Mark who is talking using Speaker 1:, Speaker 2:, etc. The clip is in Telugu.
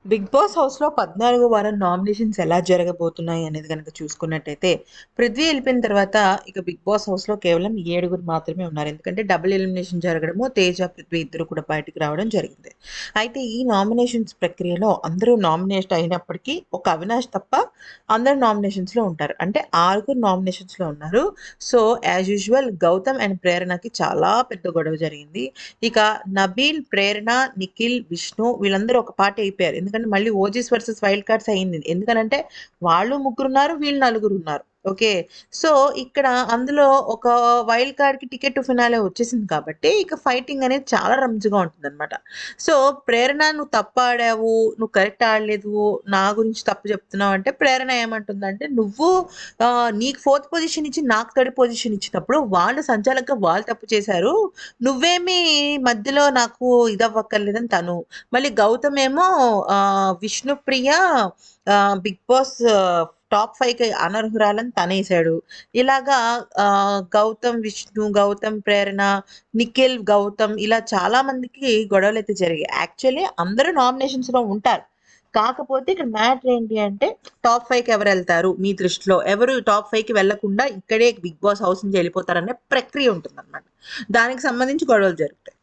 Speaker 1: బిగ్ బాస్ హౌస్‌లో 14వ వారం నామినేషన్స్ ఎలా జరగబోతున్నాయి అనేది గనక చూసుకున్నట్టయితే, పృథ్వీ ఎళ్ళిపోయిన తర్వాత ఇక బిగ్ బాస్ హౌస్‌లో కేవలం 7గురు మాత్రమే ఉన్నారు. ఎందుకంటే డబుల్ ఎలిమినేషన్ జరగడము, తేజ, పృథ్వీ ఇద్దరు కూడా బయటికి రావడం జరిగింది. అయితే ఈ నామినేషన్స్ ప్రక్రియలో అందరూ నామినేట్ అయినప్పటికీ ఒక అవినాష్ తప్ప అందరూ నామినేషన్స్‌లో ఉంటారు. అంటే 6గురు నామినేషన్స్‌లో ఉన్నారు. So, as usual Gautam and ప్రేరణకి చాలా పెద్ద గొడవ జరిగింది. ఇక నబీల్, ప్రేరణ, నిఖిల్, విష్ణు వీళ్ళందరూ ఒక పార్టీ అయిపోయారు. ఎందుకంటే మళ్ళీ ఓజీస్ వర్సెస్ వైల్డ్ కార్డ్స్ అయింది. ఎందుకనంటే వాళ్ళు ముగ్గురున్నారు, వీళ్ళు నలుగురున్నారు. ఓకే. సో, ఇక్కడ అందులో ఒక వైల్డ్ కార్డ్‌కి టికెట్ టు ఫినాలే వచ్చేసింది కాబట్టి, ఇక ఫైటింగ్ అనేది చాలా రంజుగా ఉంటుందనమాట. సో, ప్రేరణ నువ్వు తప్పు ఆడావు, నువ్వు కరెక్ట్ ఆడలేదు, నా గురించి తప్పు చెప్తున్నావు అంటే, ప్రేరణ ఏమంటుందంటే, నువ్వు నీకు ఫోర్త్ పొజిషన్ ఇచ్చి నాకు థర్డ్ పొజిషన్ ఇచ్చినప్పుడు, వాళ్ళు సంచాలకుగా వాళ్ళు తప్పు చేశారు. నువ్వేమి మధ్యలో నాకు ఇదవ్వక్కర్లేదని తను. మళ్ళీ గౌతమ్ ఏమో విష్ణుప్రియ బిగ్ బాస్ టాప్ 5కి అనర్హురాలని తనేసాడు. ఇలాగా గౌతమ్, విష్ణు, గౌతమ్, ప్రేరణ, నిఖిల్, గౌతమ్ ఇలా చాలా మందికి గొడవలైతే జరిగాయి. యాక్చువల్లీ అందరూ నామినేషన్స్‌లో ఉంటారు. కాకపోతే ఇక్కడ మ్యాటర్ ఏంటి అంటే టాప్ 5కి ఎవరెళ్తారు మీ దృష్టిలో? ఎవరు టాప్ 5కి వెళ్ళకుండా ఇక్కడే బిగ్ బాస్ హౌస్ నుంచి ఎళ్ళిపోతారనే ప్రక్రియ ఉంటుందనమాట. దానికి సంబంధించి గొడవలు జరుగుతాయి.